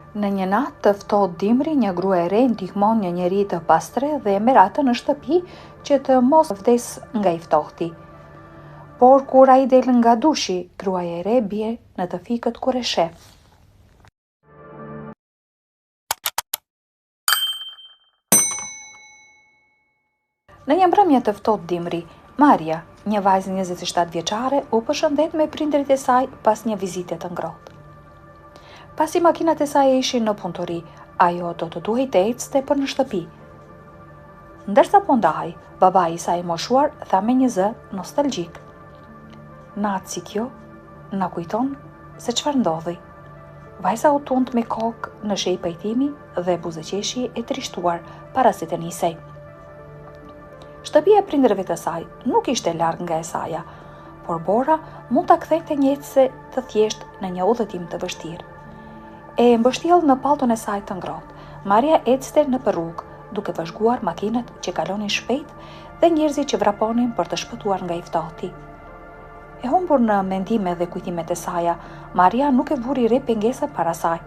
Në një natë të ftohtë dimri, një grua e re ndihmon një njeri të pastre dhe e merr atë në shtëpi që të mos vdes nga i ftohti. Por kur ai del nga dushi, gruaja e re bie në të fikët kur e sheh. Në një mbrëmje të ftohtë dimri, Maria, një vajzë 27 vjeçare, u përshëndet me prindërit e saj pas një vizite të ngrohtë. Pasi makinat e saj ishin në punëtori, ajo do të duhej të ecte për në shtëpi. Ndërsa po ndahej, babai i saj i moshuar tha me një zë nostalgjik: "Natë si kjo na kujton se çfarë ndodhi." Vajza u tund me kokë në shej pajtimi dhe buzëqeshje e trishtuar para se të nisej. Shtëpia e prindërve të saj nuk ishte larg nga e saja, por Bora mund ta kthente një ecse të thjeshtë në një udhëtim të vështirë. E mbështjell në pallton e saj të ngrohtë, Maria ecte në rrugë, duke vëzhguar makinat që kalonin shpejt dhe njerëzit që vraponin për të shpëtuar nga i ftohti. E humbur në mendime dhe kujtimet e saja, Maria nuk e vuri re pengesa para saj.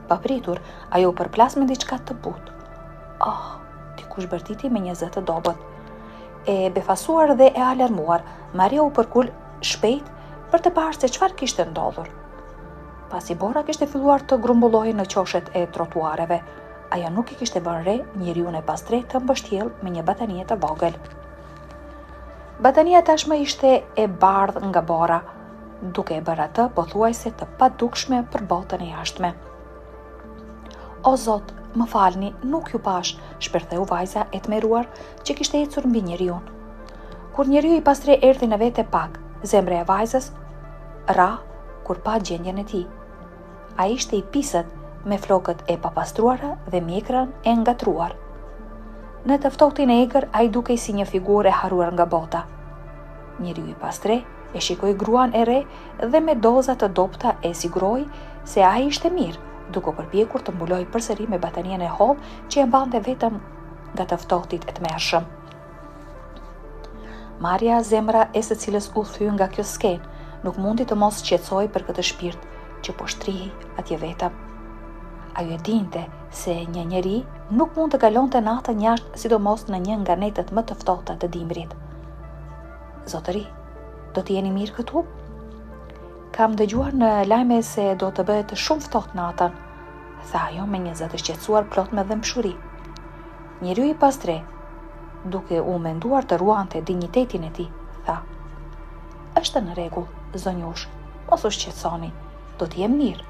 Papritur, ajo përplas me diçka të butë. Dikush bërtiti me një zë të dobët. E befasuar dhe e alarmuar, Maria u përkul shpejt për të parë se çfarë kishte ndodhur. Pasi Bora kishte filluar të grumbullohej në qoshet e trotuareve, ajo nuk i kishte vënë re njeriun e pastre të mbështjell me një batanie të vogël. Batania tashmë ishte e bardhë nga Bora, duke e bërë atë pothuajse të padukshme për botën e jashtme. "O Zot, më falni, nuk ju pash", shpërtheu vajza e tmeruar që kishte ecur mbi njeriun. Kur njeriu i pastre erdhi në vete pak, zemra e vajzës ra kur pa gjendjen e tij. Ai ishte i pisët, me flokët e papastruara dhe mjekrën e ngatruar. Në të ftohtin e egër, ai dukej si një figurë e haruar nga bota. Njeriu i pastre e shikoi gruan e re dhe me doza të dobta e siguroi se ai ishte mirë, duke përpjekur të mbuloj përsëri me batanien e hollë që e mbante vetëm nga të ftohtit e tmerrshëm. Maria, zemra e së cilës u thye nga kjo skenë, nuk mundi të mos qetësoj për këtë shpirt që po shtrihi atje vetëm. Ajo e dinte se një njeri nuk mund të kalonte natën jashtë, sidomos në një nga netët më të ftohta të dimrit. "Zotëri, do të jeni mirë këtu? Kam dëgjuar në lajme se do të bëhet shumë ftohtë natën", tha ajo me një zë të shqetësuar plot me dëmshuri. Njeriu i pastre, duke u menduar të ruante dinjitetin e tij, tha: "Është në rregull, zonjush, mos u shqetësoni, do të jem mirë."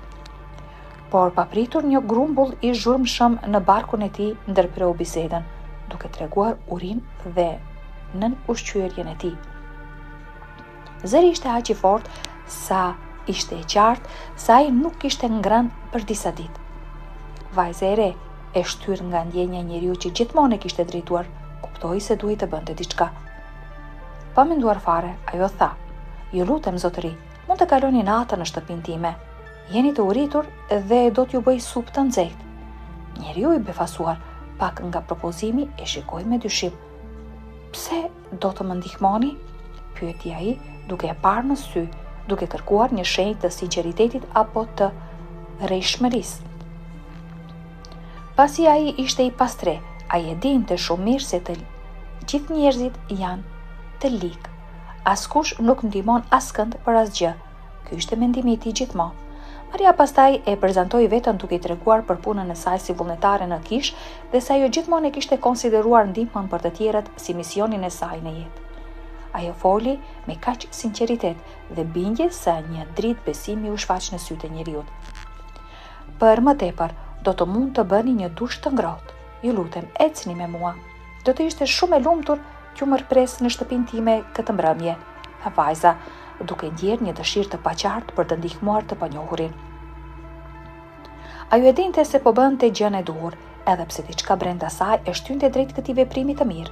Por papritur, një grumbull i zhurmshëm në barkun e tij ndërpreu bisedën, duke treguar urinë dhe nën ushqyerjen e tij. Zëri ishte aq i fortë sa ishte e qartë se ai nuk kishte ngrënë për disa ditë. Vajza e re, e shtyr nga ndjenja e njeriu që gjithmonë e kishte drejtuar, kuptoi se duhej të bënte diçka. Pa menduar fare, ajo tha: "Ju lutem, zotëri, mund të kaloni natën në shtëpinë time. Jeni të uritur dhe do t'ju bëj supë të nxehtë." Njeriu i befasuar pak nga propozimi e shikoi me dyshim. "Pse do të më ndihmoni?" pyeti ai, duke e parë në sy, duke kërkuar një shenjë të sinqeritetit apo të rrejshmërisë. Pasi ai ishte i pastre, ai e dinte shumë mirë se të gjithë njerëzit janë të ligë. Askush nuk ndihmon askënd për asgjë. Ky ishte mendimi i tij gjithmonë. Maria pastaj e prezantoi veten duke i treguar për punën e saj si vullnetare në kish dhe se ajo gjithmonë e kishte konsideruar ndihmën për të tjerët si misionin e saj në jetë. Ajo foli me kaq sinqeritet dhe bindje se një dritë besimi u shfaq në sytë e njeriut. "Për më tepër, do të mund të bëni një dush të ngrohtë. Ju lutem, ecni me mua. Do të ishte shumë e lumtur t'ju mërpres në shtëpinë time këtë mbrëmje", tha vajza, duke ndjerë një dëshirë të paqartë për të ndihmuar të panjohurin. Ajo e dinte se po bënte gjën e duhur, edhe pse diçka brenda saj e shtynte drejt këtij veprimi të mirë.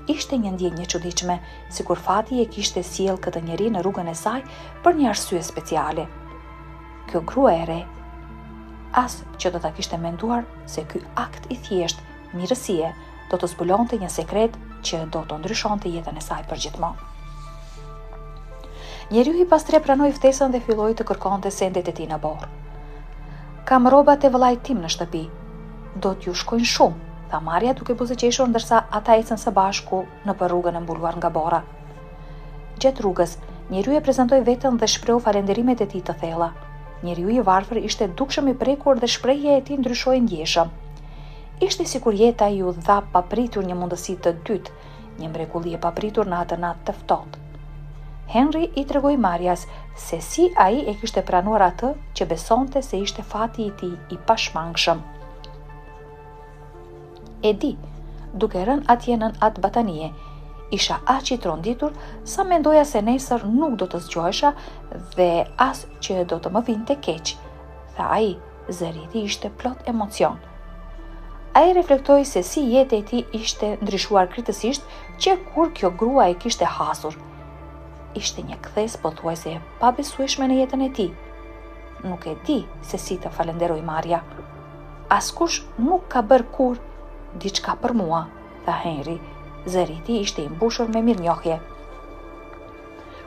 Ishte një ndjenjë e çuditshme, sikur fati e kishte sjell këtë njeri në rrugën e saj për një arsye speciale. Kjo grua e re, as që do ta kishte menduar se ky akt i thjesht mirësie do të zbulonte një sekret që do të ndryshonte jetën e saj përgjithmonë. Njeriu i pastre pranoi ftesën dhe filloi të kërkonte sendet e tij në borë. Kam rrobat e vëllait tim në shtëpi. Do t'ju shkojnë shumë, tha Maria duke buzëqeshur ndërsa ata ecën së bashku nëpër rrugën e mbuluar nga bora. Gjatë rrugës, njeriu e prezantoi veten dhe shprehu falenderimet e tij të thella. Njeriu i varfër ishte dukshëm i prekur dhe shprehja e tij ndryshoi ndjeshëm. Ishte sikur jeta ju dha papritur një mundësi të dytë, një mrekulli e papritur në atë natë të ftohtë. Henry i tregoi Marias se si ai e kishte pranuar atë që besonte se ishte fati i tij i pashmangshëm. E di, duke rënë atje nën atë batanie, isha aq i tronditur sa mendoja se nesër nuk do të zgjohesha dhe as që do të më vinte keq, tha ai, zëri i tij ishte plot emocion. Ai reflektoi se si jeta e tij ishte ndryshuar kritësisht që kur kjo grua e kishte hasur. Ishte një kthes pothuajse e pabesueshme në jetën e tij. Nuk e di se si të falenderoj Maria. Askush nuk ka bërë kur diçka për mua, tha Henry. Zëri i tij ishte i mbushur me mirënjohje.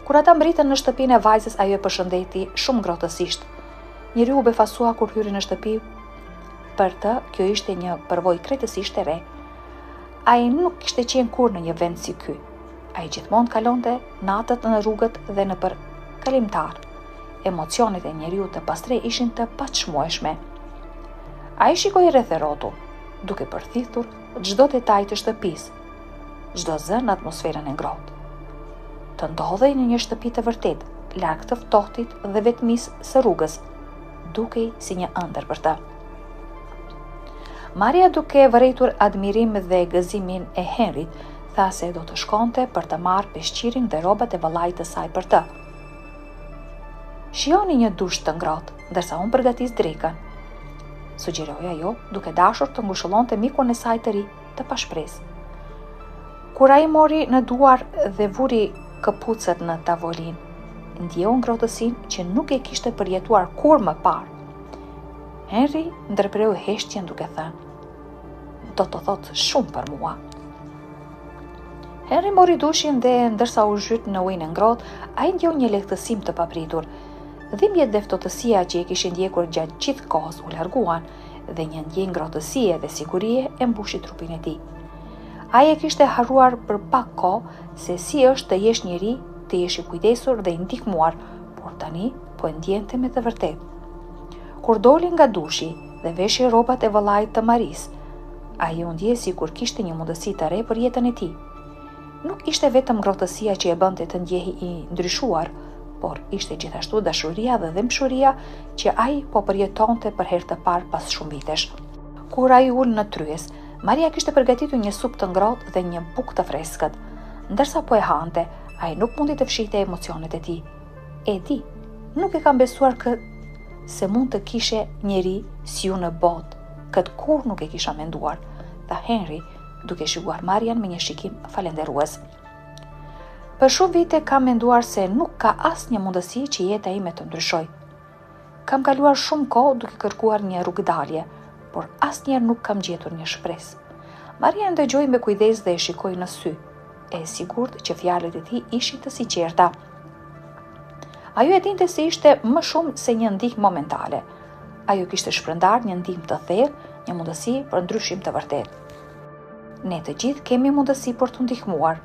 Kur ata mbritën në shtëpinë e vajzës, ajo e përshëndeti shumë ngrohtësisht. Njeriu u befasua kur hyri në shtëpi. Për të, kjo ishte një përvojë krejtësisht e re. Ai nuk kishte qenë kur në një vend si ky. Ai gjithmonë kalonte natët në rrugët dhe nëpër kalimtar. Emocionet e njeriu të pastre ishin të paçmueshme. Ai shikoi rreth e rrotull, duke përthithur çdo detaj të shtëpisë, çdo zë në atmosferën e ngrohtë. Të ndodhej në një shtëpi të vërtet, larg të ftohtit dhe vetmisë së rrugës, dukej si një ëndër për të. Maria, duke vërejtur admirim dhe gëzimin e Henrit, tha se do të shkonte për të marrë peshqirin dhe rrobat e vëllait të saj për të. Shihoni një dush të ngrohtë, ndërsa unë përgatis drekën, sugjeroi ajo, duke dashur të ngushëllonte mikun e saj të ri të pashpresë. Kur ai mori në duar dhe vuri këpucët në tavolinë, ndjeu ngrohtësinë që nuk e kishte përjetuar kur më parë. Henry ndërpreu heshtjen duke thënë: "Do të thotë shumë për mua." Henry mori dushin dhe ndërsa u zhyt në ujin e ngrohtë, ai ndjeu një lehtësim të papritur. Dhimbjet dhe ftohtësia që e kishin ndjekur gjatë gjithë kohës u larguan dhe një ndjenjë ngrohtësie dhe sigurie e mbushi trupin e tij. Ai e kishte harruar për pak kohë se si është të jesh njeri, të jesh i kujdesur dhe i ndihmuar, por tani po e ndjente me të vërtetë. Kur doli nga dushi dhe veshi rrobat e vëllait të Maris, ai u ndjej sikur kishte një mundësi të re për jetën e tij. Nuk ishte vetëm ngrohtësia që e bënte të ndjehej i ndryshuar, por ishte gjithashtu dashuria dhe dëmshuria që ai po përjetonte për herë të parë pas shumë vitesh. Kur ai ul në tryez, Maria kishte përgatitur një supë të ngrohtë dhe një bukë të freskët. Ndërsa po e hante, ai nuk mundi të fshihte emocionet e tij. E di, nuk e kam besuar se mund të kishe njeri si ju në botë, këtë kur nuk e kisha menduar, tha Henry, duke shikuar Marian me një shikim falenderues. Për shumë vite kam menduar se nuk ka asnjë mundësi që jeta ime të ndryshoj. Kam kaluar shumë kohë duke kërkuar një rrugëdalje, por asnjëherë nuk kam gjetur një shpresë. Maria ndëgjoi me kujdes dhe e shikoi në sy, e sigurt që fjalët e tij ishin të sinqerta. Ajo e dinte se ishte më shumë se një ndihmë momentale. Ajo kishte shpërndar një ndihmë të thellë, një mundësi për ndryshim të vërtetë. Ne të gjithë kemi mundësi për të ndihmuar,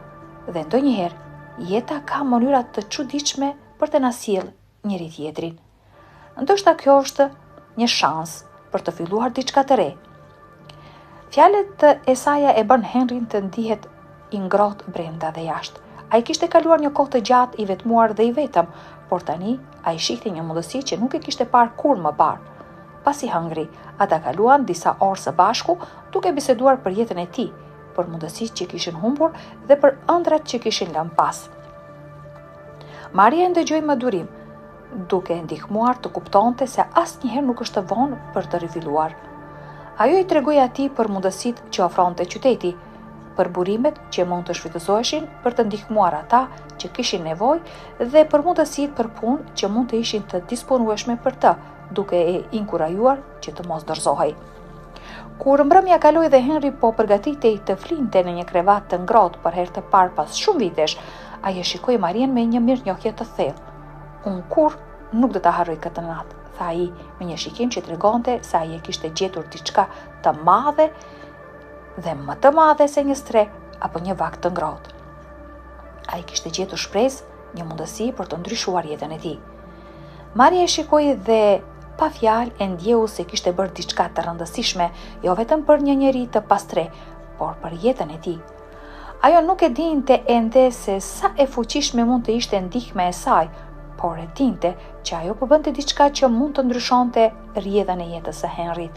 dhe ndonjëherë jeta ka mënyra të çuditshme për të na sjellë njëri tjetrin. Ndoshta kjo është një shans për të filluar diçka të re. Fjalët e saj e bën Henryn të ndihet i ngrohtë brenda dhe jashtë. Ai kishte kaluar një kohë të gjatë i vetmuar dhe i vetëm, por tani ai shihte një mundësi që nuk e kishte parë kur më parë. Pasi hëngri, ata kaluan disa orë së bashku duke biseduar për jetën e tij, për mundësitë që kishin humbur dhe për ëndrat që kishin lënë pas. Maria ndëgjoi me durim, duke ndihmuar të kuptonte se asnjëherë nuk është të vonë për të rifilluar. Ajo i tregoi atij për mundësitë që ofronte qyteti, për burimet që mund të shfrytëzoheshin për të ndihmuar ata që kishin nevojë dhe për mundësitë për punë që mund të ishin të disponueshme për të, duke e inkurajuar që të mos dorëzohej. Kur mbrëmja kaloi dhe Henry po përgatitej të flinte në një krevat të ngrohtë për herë të parë pas shumë vitesh, ai e shikoi Marian me një mirënjohje të thellë. Unë kur nuk do ta harroj këtë natë, tha ai me një shikim që tregonte se ai e kishte gjetur diçka të madhe dhe më të madhe se një stre apo një vakt të ngrohtë. Ai kishte gjetur shpresë, një mundësi për të ndryshuar jetën e tij. Maria e shikoi dhe pa fjalë e ndjeu se kishte bërë diçka të rëndësishme, jo vetëm për një njeri të pastre, por për jetën e tij. Ajo nuk e dinte ende se sa e fuqishme mund të ishte ndihma e saj, por e dinte që ajo po bënte diçka që mund të ndryshonte rrjedhën e jetës së Henrit.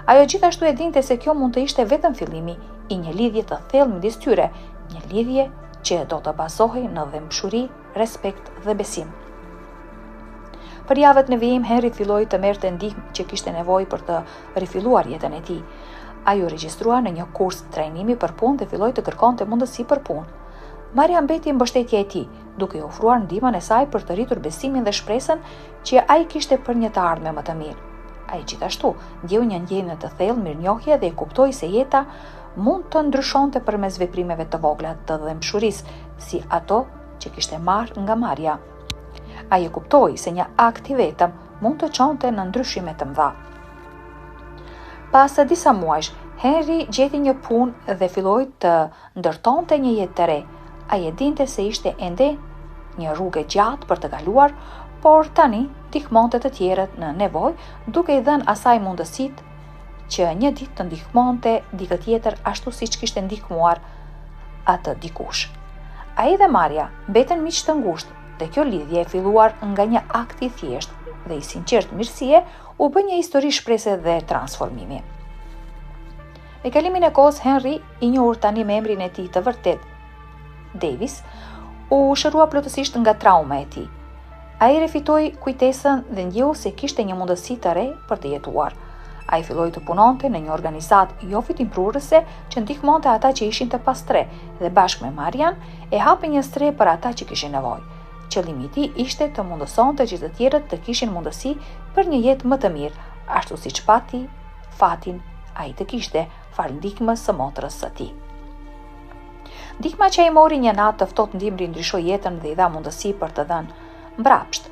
Ajo gjithashtu e dinte se kjo mund të ishte vetëm fillimi i një lidhje të thellë midis tyre, një lidhje që do të bazohej në dëmshuri, respekt dhe besim. Për javët në vijim, Henri filloi të merrte ndihmë që kishte nevojë për të rifilluar jetën e tij. Ai u regjistrua në një kurs trajnimi për punë dhe filloi të kërkonte mundësi për punë. Maria mbeti mbështetja e tij, duke i ofruar ndihmën e saj për të rritur besimin dhe shpresën që ai kishte për një të ardhme më të mirë. Ai gjithashtu ndjeu një ndjenjë të thellë mirënjohje dhe e kuptoi se jeta mund të ndryshonte përmes veprimeve të vogla të dëmshurisë, si ato që kishte marrë nga Maria. Ai e kuptoi se një akt i vetëm mund të çonte në ndryshime të mëdha. Pas disa muajsh, Henri gjeti një punë dhe filloi të ndërtonte një jetë të re. Ai e dinte se ishte ende një rrugë gjatë për të kaluar, por tani ndihmonte të tjerët në nevojë, duke i dhënë asaj mundësitë që një ditë të ndihmonte dikë tjetër ashtu siç kishte ndihmuar atë dikush. Ai dhe Maria mbeten miq të ngushtë dhe kjo lidhje e filluar nga një akt i thjeshtë dhe i sinqert mirësie u bë një histori shprese dhe transformimi. Me kalimin e kohës, Henri, i njohur tani me emrin e tij të vërtet, Davis, u shërua plotësisht nga trauma e tij. Ai rifitoi kujtesën dhe ndjeu se kishte një mundësi të re për të jetuar. Ai filloi të punonte në një organizatë jo fitimprurëse që ndihmonte ata që ishin të pastre dhe bashkë me Marian e hapi një stre për ata që kishin nevojë. Qëllimi i tij ishte të mundësonte që të tjerët të kishin mundësi për një jetë më të mirë, ashtu siç pati fatin ai të kishte fal ndihmës së motrës së tij. Ndihma që ai mori një natë të ftohtë ndimri ndryshoi jetën dhe i dha mundësi për të dhënë mbrapsht.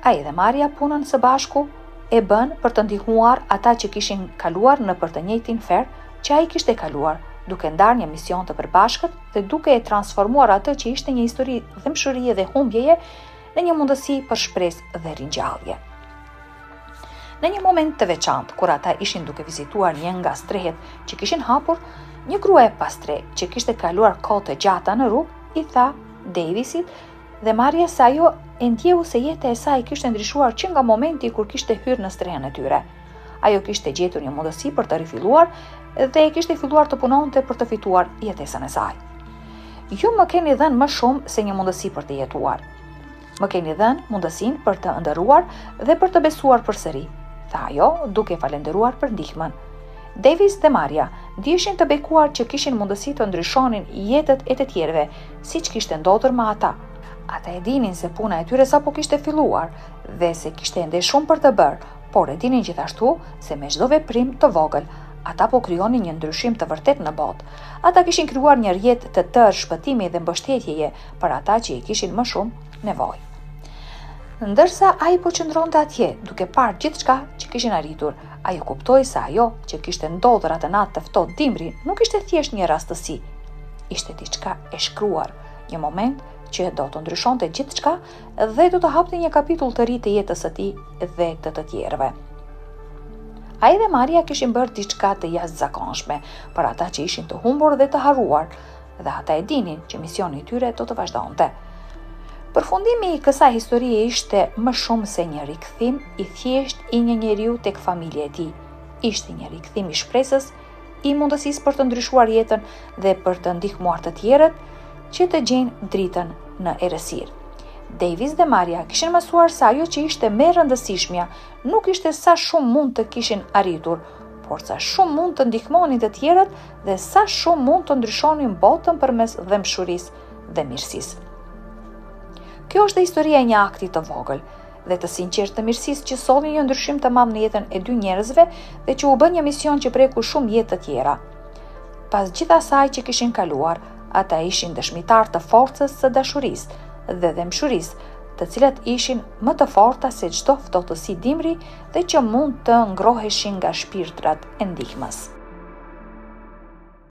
Ai dhe Maria punën së bashku e bën për të ndihmuar ata që kishin kaluar në për të njëjtin fer që ai kishte kaluar, duke ndarë një mision të përbashkët dhe duke e transformuar atë që ishte një histori dëmshurie dhe humbjeje në një mundësi për shpresë dhe ringjallje. Në një moment të veçantë, kur ata ishin duke vizituar një nga strehet që kishin hapur, një grua e pastre që kishte kaluar kohë të gjata në rrugë i tha Davisit dhe Maria se ajo e ndjeu se jeta e saj kishte ndryshuar që nga momenti kur kishte hyrë në strehen e tyre. Ajo kishte gjetur një mundësi për të rifilluar dhe kishte filluar të punonte për të fituar jetesën e saj. Ju më keni dhënë më shumë se një mundësi për të jetuar. Më keni dhënë mundësinë për të ëndërruar dhe për të besuar përsëri, tha ajo, duke falenderuar për ndihmën. Davis dhe Maria ndiheshin të bekuar që kishin mundësi të ndryshonin jetët e të tjerëve, siç kishte ndodhur me ata. Ata e dinin se puna e tyre sapo kishte filluar dhe se kishte ende shumë për të bërë, por e dinin gjithashtu se me çdo veprim të vogël, ata po krijonin një ndryshim të vërtet në botë. Ata kishin krijuar një rrjet të tërë shpëtimi dhe mbështetjeje për ata që i kishin më shumë nevojë. Ndërsa ai po qëndronte atje, duke parë gjithçka që kishin arritur, ai e kuptoi se ajo që kishte ndodhur atë natë të ftohtë dimri nuk ishte thjesht një rastësi. Ishte diçka e shkruar, një moment që do të ndryshonte gjithçka dhe do të hapte një kapitull të ri të jetës së tij dhe të tjerëve. Ai dhe Maria kishin bërë diçka të jashtëzakonshme për ata që ishin të humbur dhe të harruar, dhe ata e dinin që misioni i tyre do të vazhdonte. Përfundimi i kësaj historie ishte më shumë se një rikthim i thjesht i një njeriu tek familja e tij. Ishte një rikthim i shpresës, i mundësisë për të ndryshuar jetën dhe për të ndihmuar të tjerët që të gjejnë dritën në errësirë. Davis dhe Maria kishin mësuar se ajo që ishte më e rëndësishmja nuk ishte sa shumë mund të kishin arritur, por sa shumë mund të ndihmonin të tjerët dhe sa shumë mund të ndryshonin botën përmes dëmshurisë dhe mirësisë. Kjo është historia e një akti të vogël dhe të sinqertë të mirësisë që solli një ndryshim të madh në jetën e dy njerëzve dhe që u bë një mision që preku shumë jetë të tjera. Pas gjithë asaj që kishin kaluar, ata ishin dëshmitar të forcës së dashurisë dhe dëmshurisë, të cilat ishin më të forta se çdo ftohtësi dimri dhe që mund të ngroheshin nga shpirtrat e ndihmës.